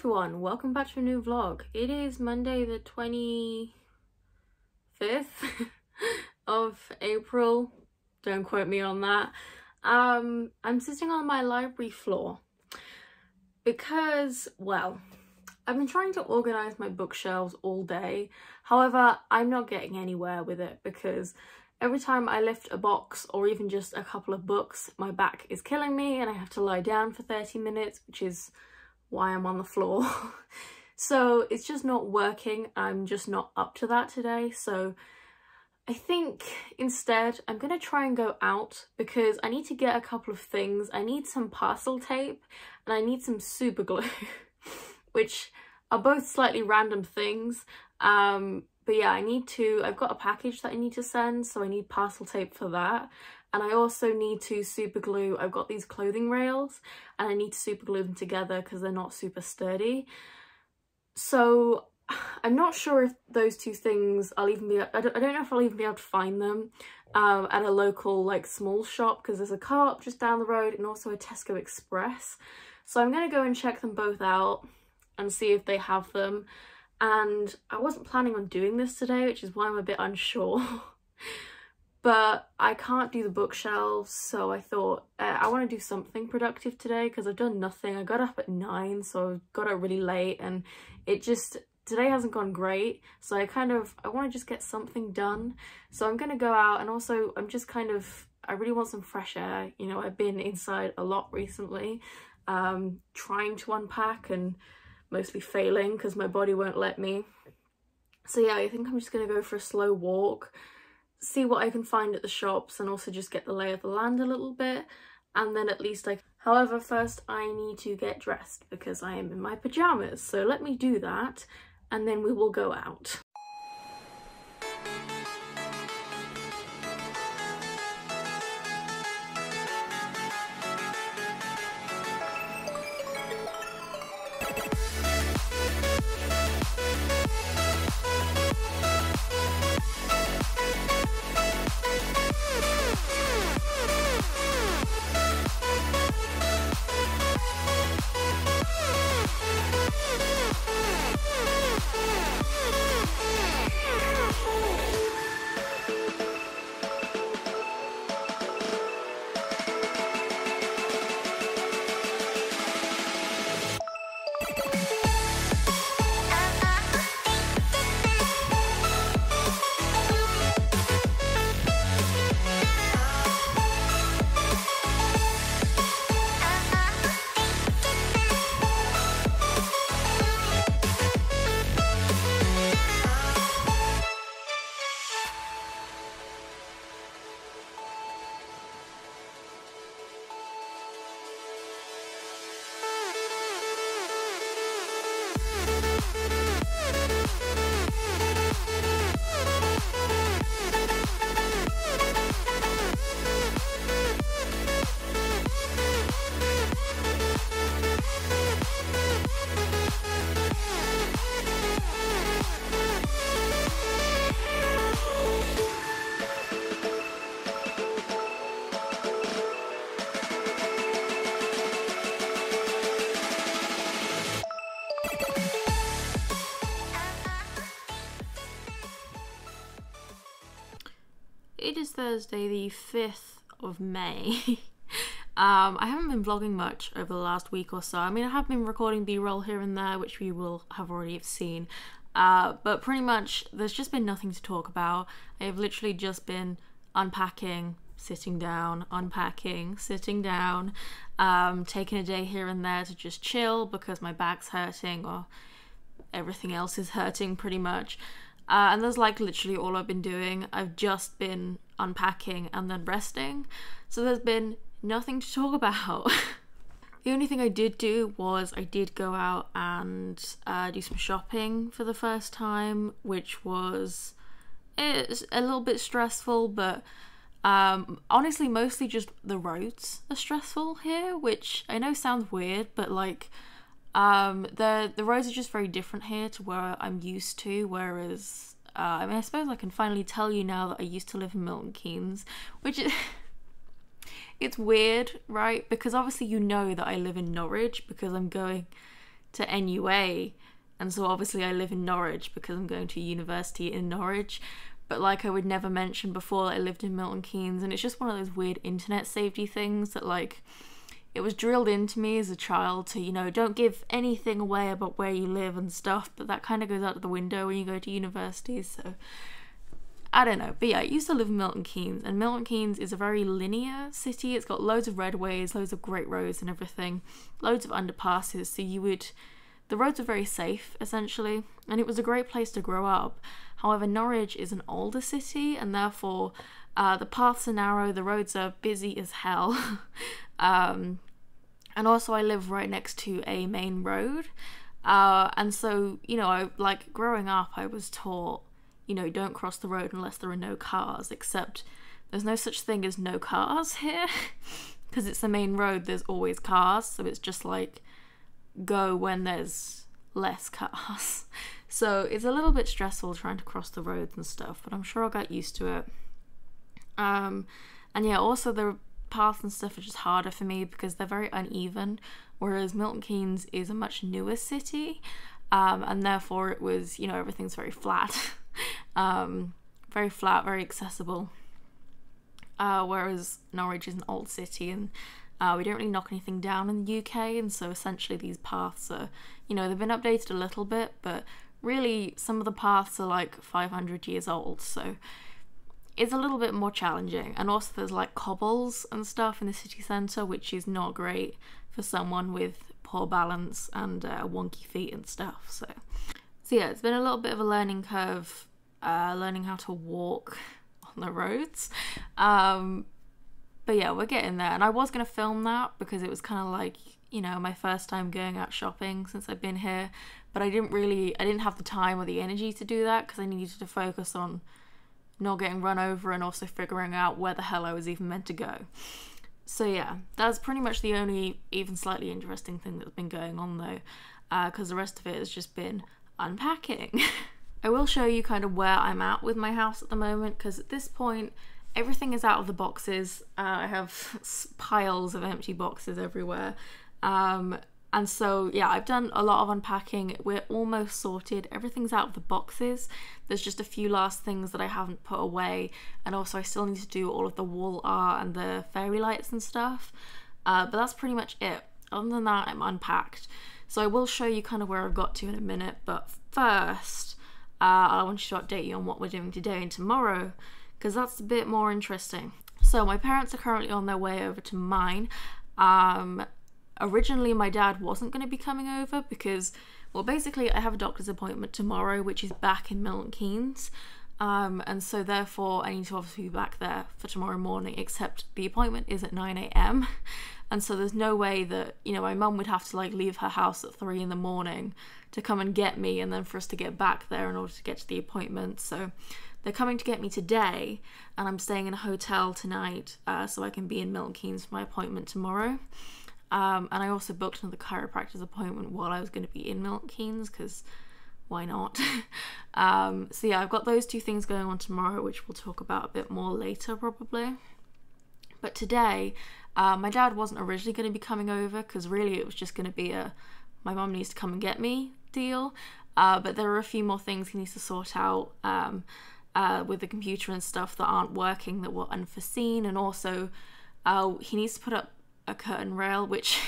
everyone, welcome back to a new vlog. It is Monday the 25th of April, don't quote me on that. I'm sitting on my library floor because, well, I've been trying to organise my bookshelves all day. However, I'm not getting anywhere with it because every time I lift a box or even just a couple of books, my back is killing me and I have to lie down for 30 minutes, which is why I'm on the floor. So it's just not working. I'm just not up to that today. So I think instead I'm gonna try and go out because I need to get a couple of things. I need some parcel tape and I need some super glue, which are both slightly random things. But yeah, I've got a package that I need to send, so I need parcel tape for that. And I also need to super glue, I've got these clothing rails and I need to super glue them together because they're not super sturdy. So I'm not sure if those two things I'll even be, I don't know if I'll even be able to find them at a local like small shop, because there's a Co-op just down the road and also a Tesco Express. So I'm going to go and check them both out and see if they have them. And I wasn't planning on doing this today, which is why I'm a bit unsure. But I can't do the bookshelves, so I thought I want to do something productive today because I've done nothing. I got up at 9, so I got up really late and today hasn't gone great. So I want to just get something done. So I'm going to go out, and also I really want some fresh air. You know, I've been inside a lot recently, trying to unpack and mostly failing because my body won't let me. So yeah, I think I'm just going to go for a slow walk, see what I can find at the shops, and also just get the lay of the land a little bit, and then at least however, first I need to get dressed because I am in my pajamas, so let me do that and then we will go out. It is Thursday the 5th of May. I haven't been vlogging much over the last week or so. I mean, I have been recording b-roll here and there, which you will have already seen. But pretty much there's just been nothing to talk about. I have literally just been unpacking, sitting down, unpacking, sitting down, taking a day here and there to just chill because my back's hurting or everything else is hurting pretty much. And that's like literally all I've been doing. I've just been unpacking and then resting. So there's been nothing to talk about. The only thing I did do was I did go out and do some shopping for the first time, which it's a little bit stressful, but honestly mostly just the roads are stressful here, which I know sounds weird, but like the roads are just very different here to where I'm used to, whereas I mean, I suppose I can finally tell you now that I used to live in Milton Keynes, which is it's weird, right? Because obviously you know that I live in Norwich because I'm going to NUA, and so obviously I live in Norwich because I'm going to university in Norwich. But like I would never mention before, I lived in Milton Keynes, and it's just one of those weird internet safety things that, like, it was drilled into me as a child to, you know, don't give anything away about where you live and stuff, but that kind of goes out the window when you go to university, so I don't know. But yeah, I used to live in Milton Keynes, and Milton Keynes is a very linear city. It's got loads of redways, loads of great roads and everything, loads of underpasses, so the roads are very safe, essentially, and it was a great place to grow up. However, Norwich is an older city, and therefore the paths are narrow, the roads are busy as hell. And also I live right next to a main road. And so, you know, like growing up, I was taught, you know, don't cross the road unless there are no cars, except there's no such thing as no cars here. Because it's the main road, there's always cars, so it's just like go when there's less cars. So it's a little bit stressful trying to cross the roads and stuff, but I'm sure I'll get used to it. And yeah, also the paths and stuff are just harder for me because they're very uneven, whereas Milton Keynes is a much newer city, and therefore it was, you know, everything's very flat. Very flat, very accessible. Whereas Norwich is an old city, and we don't really knock anything down in the UK, and so essentially these paths are, you know, they've been updated a little bit, but really some of the paths are like 500 years old, so it's a little bit more challenging. And also there's like cobbles and stuff in the city centre, which is not great for someone with poor balance and wonky feet and stuff. So yeah, it's been a little bit of a learning curve, learning how to walk on the roads. But yeah, we're getting there. And I was going to film that because it was kind of like, you know, my first time going out shopping since I've been here. But I didn't have the time or the energy to do that because I needed to focus on not getting run over and also figuring out where the hell I was even meant to go. So yeah, that's pretty much the only even slightly interesting thing that's been going on though, because the rest of it has just been unpacking. I will show you kind of where I'm at with my house at the moment, because at this point everything is out of the boxes. I have piles of empty boxes everywhere, and so yeah, I've done a lot of unpacking. We're almost sorted, everything's out of the boxes. There's just a few last things that I haven't put away, and also I still need to do all of the wall art and the fairy lights and stuff, but that's pretty much it. Other than that, I'm unpacked. So I will show you kind of where I've got to in a minute, but first I want to update you on what we're doing today and tomorrow, because that's a bit more interesting. So my parents are currently on their way over to mine. Originally my dad wasn't going to be coming over because, well, basically I have a doctor's appointment tomorrow, which is back in Milton Keynes, and so therefore I need to obviously be back there for tomorrow morning, except the appointment is at 9 AM, and so there's no way that, you know, my mum would have to like leave her house at 3 in the morning to come and get me, and then for us to get back there in order to get to the appointment. So they're coming to get me today, and I'm staying in a hotel tonight, so I can be in Milton Keynes for my appointment tomorrow. And I also booked another chiropractor's appointment while I was going to be in Milton Keynes, because why not? So yeah, I've got those two things going on tomorrow, which we'll talk about a bit more later probably. But today, my dad wasn't originally going to be coming over, because really it was just going to be a my mum needs to come and get me deal. But there are a few more things he needs to sort out with the computer and stuff that aren't working, that were unforeseen, and also he needs to put up a curtain rail, which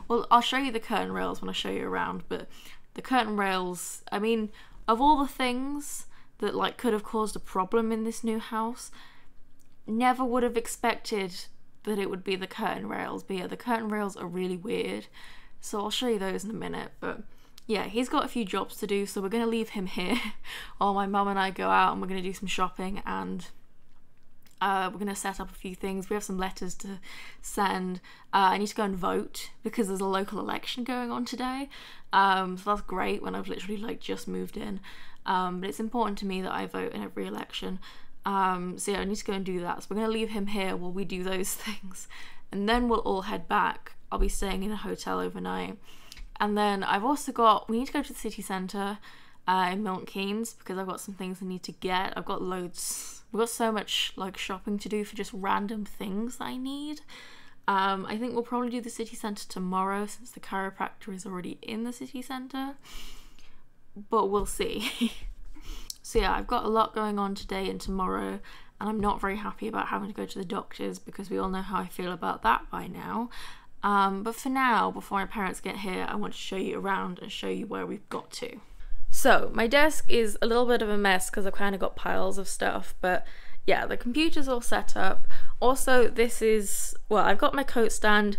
well, I'll show you the curtain rails when I show you around, but the curtain rails, I mean, of all the things that like could have caused a problem in this new house, never would have expected that it would be the curtain rails. But yeah, the curtain rails are really weird, so I'll show you those in a minute. But yeah, he's got a few jobs to do, so we're going to leave him here while my mum and I go out and we're going to do some shopping, and we're going to set up a few things. We have some letters to send. I need to go and vote because there's a local election going on today. So that's great when I've literally like just moved in. But it's important to me that I vote in every election. So yeah, I need to go and do that. So we're going to leave him here while we do those things. And then we'll all head back. I'll be staying in a hotel overnight. And then I've also got, we need to go to the city centre in Milton Keynes because I've got some things I need to get. I've got loads. We've got so much like shopping to do for just random things that I need. I think we'll probably do the city centre tomorrow since the chiropractor is already in the city centre, but we'll see. So yeah, I've got a lot going on today and tomorrow, and I'm not very happy about having to go to the doctors because we all know how I feel about that by now. But for now, before my parents get here, I want to show you around and show you where we've got to. So my desk is a little bit of a mess because I've kind of got piles of stuff, but yeah, the computer's all set up. Also, this is, well, I've got my coat stand.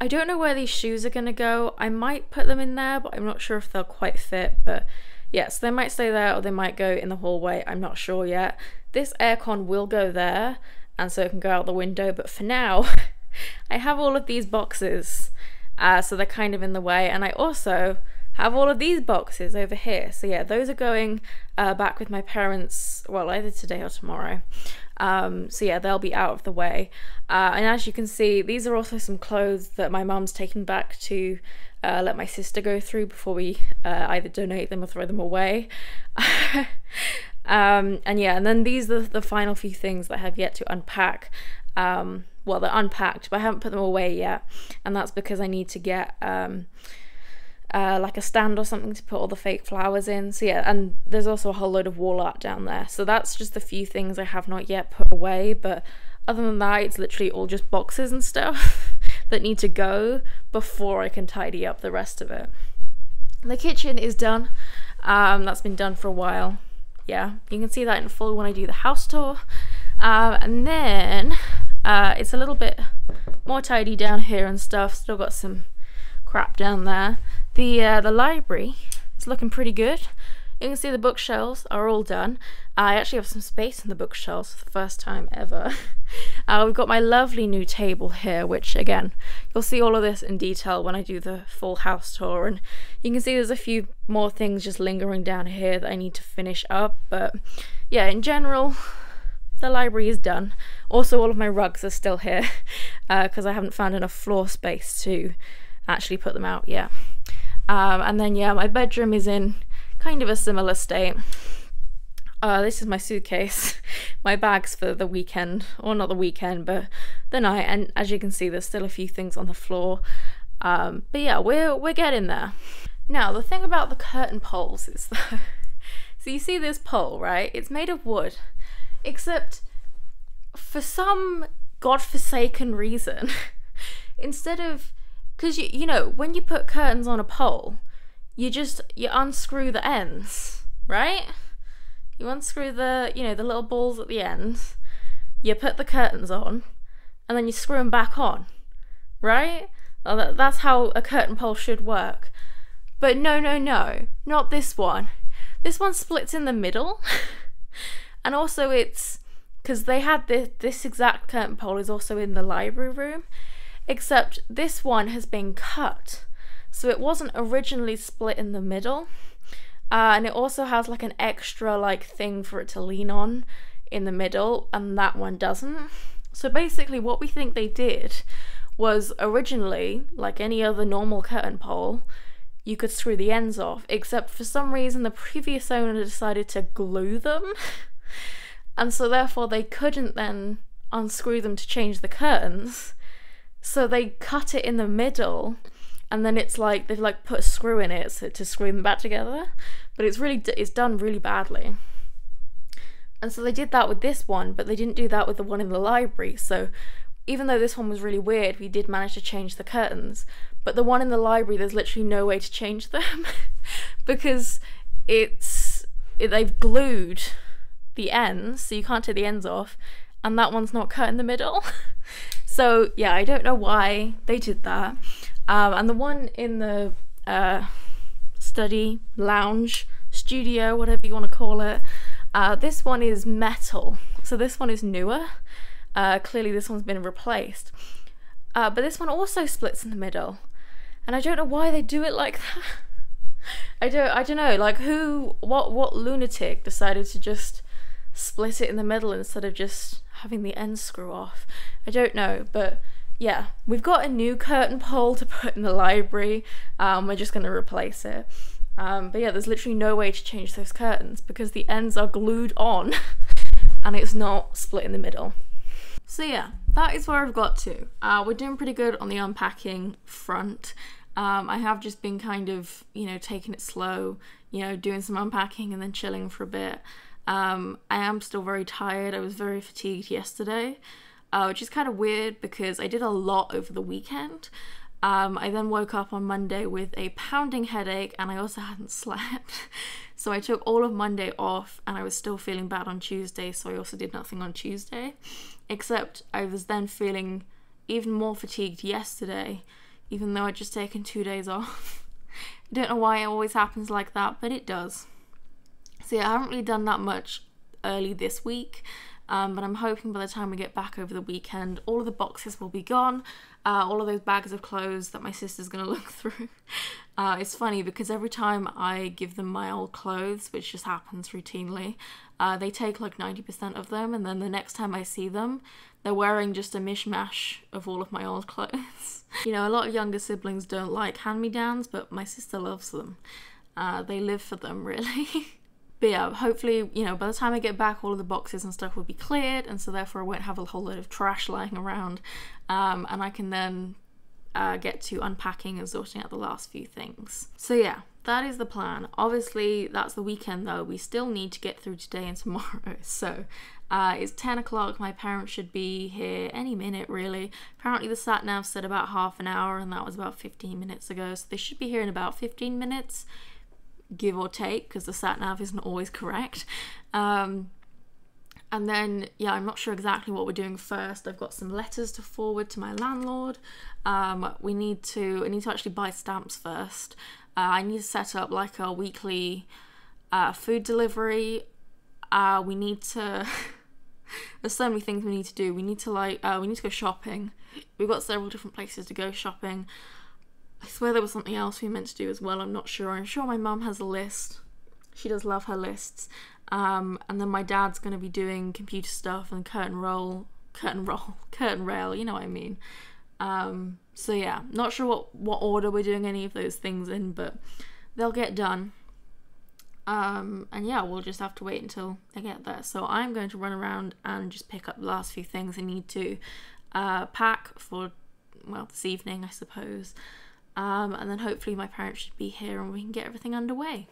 I don't know where these shoes are gonna go. I might put them in there, but I'm not sure if they'll quite fit. But yeah, so they might stay there or they might go in the hallway. I'm not sure yet. This aircon will go there, and so it can go out the window. But for now, I have all of these boxes, so they're kind of in the way. And I also have all of these boxes over here. So yeah, those are going back with my parents, well, either today or tomorrow. So yeah, they'll be out of the way. And as you can see, these are also some clothes that my mum's taken back to let my sister go through before we either donate them or throw them away. And yeah, and then these are the final few things that I have yet to unpack. Well, they're unpacked, but I haven't put them away yet. And that's because I need to get like a stand or something to put all the fake flowers in. So yeah, and there's also a whole load of wall art down there. So that's just the few things I have not yet put away, but other than that, it's literally all just boxes and stuff that need to go before I can tidy up the rest of it. The kitchen is done. That's been done for a while. Yeah, you can see that in full when I do the house tour. And then it's a little bit more tidy down here and stuff. Still got some crap down there. The library is looking pretty good. You can see the bookshelves are all done. I actually have some space in the bookshelves for the first time ever. We've got my lovely new table here, which again, you'll see all of this in detail when I do the full house tour. And you can see there's a few more things just lingering down here that I need to finish up. But yeah, in general, the library is done. Also, all of my rugs are still here because I haven't found enough floor space to actually put them out yet. And then yeah, my bedroom is in kind of a similar state. This is my suitcase, my bags for the weekend, or not the weekend, but the night. And as you can see, there's still a few things on the floor. But yeah, we're getting there. Now, the thing about the curtain poles is that, so you see this pole, right? It's made of wood, except for some godforsaken reason, instead of, because you know, when you put curtains on a pole, you unscrew the ends, right? You unscrew the, you know, the little balls at the ends, you put the curtains on, and then you screw them back on, right? Well, that's how a curtain pole should work. But no, not this one. This one splits in the middle. And also it's, because they had this exact curtain pole is also in the library room, except this one has been cut. So it wasn't originally split in the middle. And it also has like an extra like thing for it to lean on in the middle, and that one doesn't. So basically what we think they did was, originally, like any other normal curtain pole, you could screw the ends off, except for some reason the previous owner decided to glue them. And so therefore they couldn't then unscrew them to change the curtains. So they cut it in the middle, and then it's like they've like put a screw in it to screw them back together, but it's done really badly. And so they did that with this one, but they didn't do that with the one in the library. So even though this one was really weird, we did manage to change the curtains, but the one in the library, there's literally no way to change them because they've glued the ends, so you can't take the ends off, and that one's not cut in the middle. So yeah, I don't know why they did that. And the one in the study, lounge, studio, whatever you want to call it, this one is metal. So this one is newer. Clearly this one's been replaced. But this one also splits in the middle. And I don't know why they do it like that. I don't know, like what lunatic decided to just split it in the middle instead of just having the ends screw off. I don't know, but yeah, we've got a new curtain pole to put in the library. We're just going to replace it. But yeah, there's literally no way to change those curtains because the ends are glued on and it's not split in the middle. So yeah, that is where I've got to. We're doing pretty good on the unpacking front. I have just been kind of, taking it slow, doing some unpacking and then chilling for a bit. I am still very tired. I was very fatigued yesterday, which is kind of weird because I did a lot over the weekend. I then woke up on Monday with a pounding headache and I also hadn't slept. So I took all of Monday off and I was still feeling bad on Tuesday, so I also did nothing on Tuesday. Except I was then feeling even more fatigued yesterday, even though I'd just taken 2 days off. I don't know why it always happens like that, but it does. So yeah, I haven't really done that much early this week, but I'm hoping by the time we get back over the weekend, all of the boxes will be gone, all of those bags of clothes that my sister's going to look through. It's funny because every time I give them my old clothes, which just happens routinely, they take like 90% of them, and then the next time I see them, they're wearing just a mishmash of all of my old clothes. A lot of younger siblings don't like hand-me-downs, but my sister loves them. They live for them, really. But yeah, hopefully, by the time I get back, all of the boxes and stuff will be cleared, and so therefore I won't have a whole load of trash lying around, and I can then get to unpacking and sorting out the last few things. So yeah, that is the plan. Obviously, that's the weekend though. We still need to get through today and tomorrow. So it's 10 o'clock. My parents should be here any minute, really. Apparently the sat-nav said about half an hour, and that was about 15 minutes ago. So they should be here in about 15 minutes. Give or take, because the sat-nav isn't always correct. And then, yeah, I'm not sure exactly what we're doing first. I've got some letters to forward to my landlord. I need to actually buy stamps first. I need to set up like a weekly food delivery. We need to... There's so many things we need to do. We need to go shopping. We've got several different places to go shopping. I swear there was something else we meant to do as well. I'm not sure. I'm sure my mum has a list. She does love her lists. And then my dad's going to be doing computer stuff and curtain rail, you know what I mean. So yeah, not sure what order we're doing any of those things in, but they'll get done. And yeah, we'll just have to wait until they get there. So I'm going to run around and just pick up the last few things I need to pack for, this evening, I suppose. And then hopefully my parents should be here and we can get everything underway.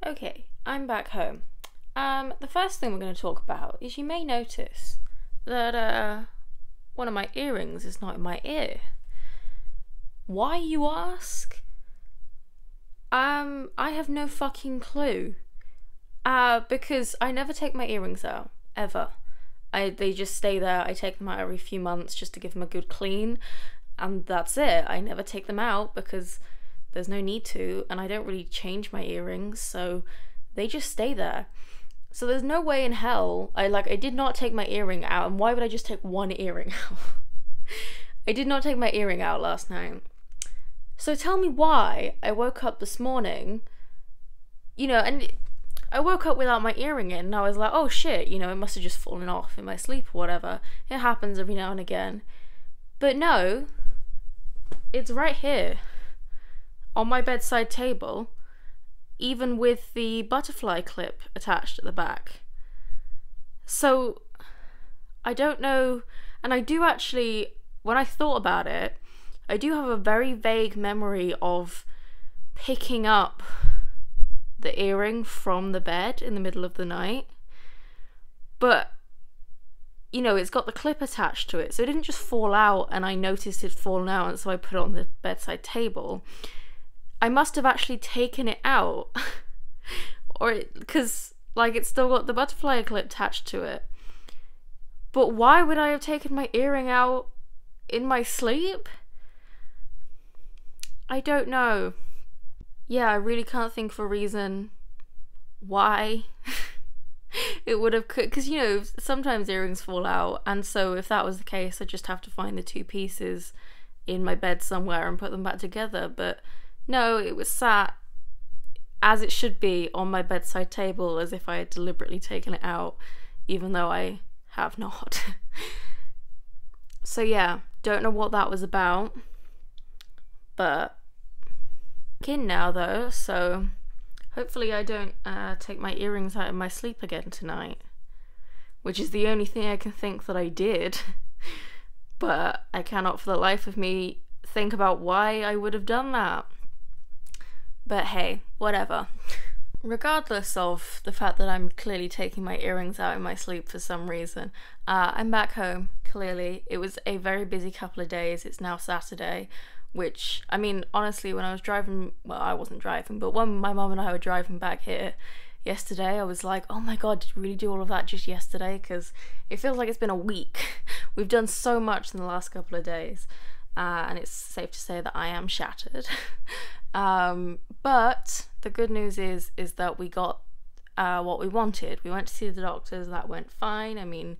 Okay, I'm back home. The first thing we're going to talk about is you may notice that one of my earrings is not in my ear. Why, you ask? I have no fucking clue. Because I never take my earrings out, ever. They just stay there. I take them out every few months just to give them a good clean. and that's it. I never take them out because there's no need to, and I don't really change my earrings, so they just stay there. So there's no way in hell I did not take my earring out. And why would I just take one earring out? I did not take my earring out last night. So tell me why I woke up this morning, and I woke up without my earring in, and I was like, oh shit, it must have just fallen off in my sleep or whatever. It happens every now and again. But no, it's right here on my bedside table, even with the butterfly clip attached at the back. So I don't know, and I do actually, when I thought about it, I do have a very vague memory of picking up the earring from the bed in the middle of the night. But it's got the clip attached to it, so it didn't just fall out and I noticed it fallen out, and so I put it on the bedside table. I must have actually taken it out, because it's still got the butterfly clip attached to it. But why would I have taken my earring out in my sleep? I don't know. Yeah, I really can't think of a reason why it would have, because sometimes earrings fall out, and so if that was the case, I'd just have to find the two pieces in my bed somewhere and put them back together. But no, it was sat as it should be on my bedside table, as if I had deliberately taken it out, even though I have not. So yeah, don't know what that was about, but in now though, so hopefully I don't take my earrings out in my sleep again tonight, which is the only thing I can think that I did. But I cannot for the life of me think about why I would have done that. But hey, whatever. Regardless of the fact that I'm clearly taking my earrings out in my sleep for some reason, I'm back home, clearly. It was a very busy couple of days. It's now Saturday, which, I mean, honestly, when I was driving, well, I wasn't driving, but when my mum and I were driving back here yesterday, I was like, oh my god, did we really do all of that just yesterday? Because it feels like it's been a week. We've done so much in the last couple of days, and it's safe to say that I am shattered. But the good news is that we got what we wanted. We went to see the doctors, that went fine. I mean,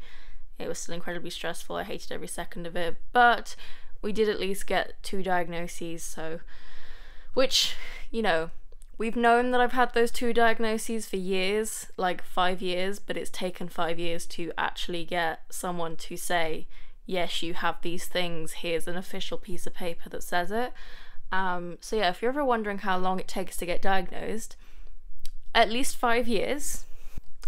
it was still incredibly stressful, I hated every second of it, but we did at least get 2 diagnoses, so, which, we've known that I've had those 2 diagnoses for years, 5 years, but it's taken 5 years to actually get someone to say, yes, you have these things, here's an official piece of paper that says it. So yeah, if you're ever wondering how long it takes to get diagnosed, at least 5 years.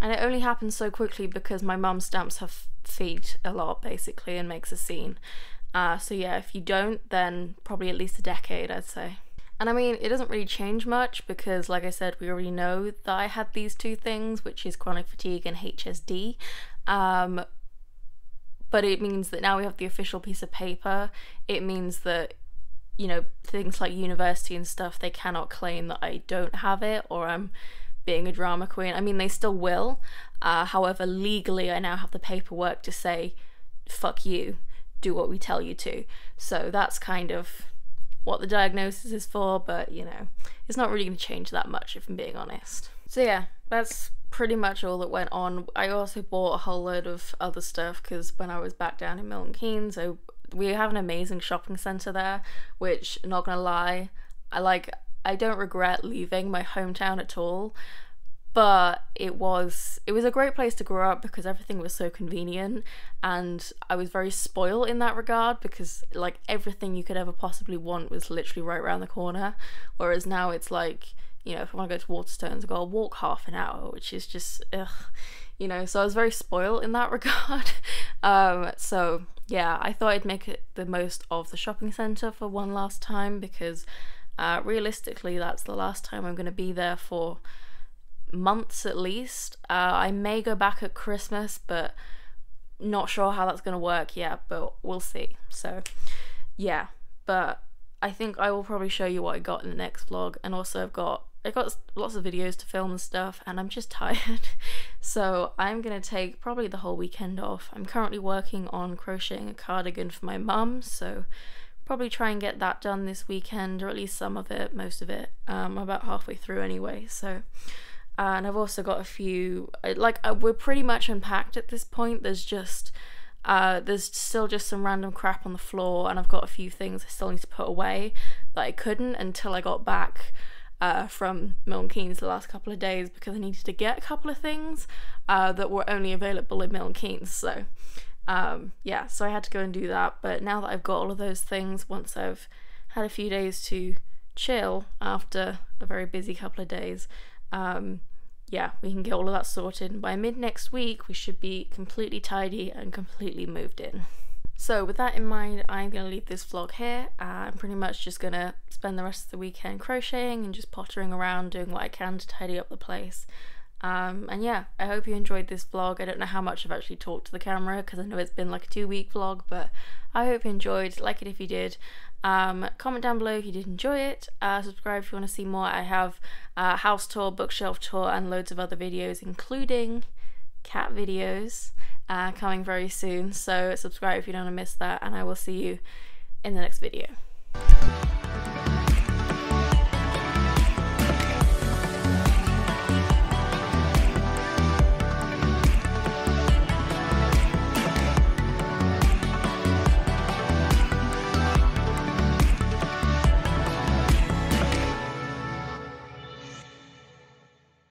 And it only happens so quickly because my mum stamps her feet a lot, basically, and makes a scene. So yeah, if you don't, then probably at least a decade, I'd say. And I mean, it doesn't really change much because, like I said, we already know that I had these 2 things, which is chronic fatigue and HSD. But it means that now we have the official piece of paper. It means that, things like university and stuff, they cannot claim that I don't have it or I'm being a drama queen. I mean, they still will. However, legally, I now have the paperwork to say, fuck you, do what we tell you to. So that's kind of what the diagnosis is for, but it's not really going to change that much if I'm being honest. So yeah, that's pretty much all that went on. I also bought a whole load of other stuff because when I was back down in Milton Keynes, we have an amazing shopping centre there, which, not gonna lie, I don't regret leaving my hometown at all, but it was a great place to grow up because everything was so convenient, and I was very spoiled in that regard because everything you could ever possibly want was literally right around the corner, whereas now it's if I want to go to Waterstones, I've got to walk half an hour, which is just ugh, so I was very spoiled in that regard. So yeah, I thought I'd make it the most of the shopping centre for one last time because realistically that's the last time I'm going to be there for months at least. I may go back at Christmas, but not sure how that's going to work yet, but we'll see. So yeah, but I think I will probably show you what I got in the next vlog, and also I got lots of videos to film and stuff, and I'm just tired. So I'm gonna take probably the whole weekend off. I'm currently working on crocheting a cardigan for my mum, so probably try and get that done this weekend, or at least some of it, most of it. I'm about halfway through anyway, so and I've also got a few, we're pretty much unpacked at this point. There's still just some random crap on the floor, and I've got a few things I still need to put away that I couldn't until I got back from Milton Keynes the last couple of days, because I needed to get a couple of things that were only available in Milton Keynes. So yeah, so I had to go and do that. But now that I've got all of those things, once I've had a few days to chill after a very busy couple of days, yeah, we can get all of that sorted, and by mid next week we should be completely tidy and completely moved in. So with that in mind, I'm going to leave this vlog here. I'm pretty much just going to spend the rest of the weekend crocheting and just pottering around, doing what I can to tidy up the place. And yeah, I hope you enjoyed this vlog. I don't know how much I've actually talked to the camera, because I know it's been like a 2-week vlog, but I hope you enjoyed. Like it if you did. Comment down below if you did enjoy it. Subscribe if you want to see more. I have a house tour, bookshelf tour, and loads of other videos, including cat videos, coming very soon. So subscribe if you don't want to miss that, and I will see you in the next video.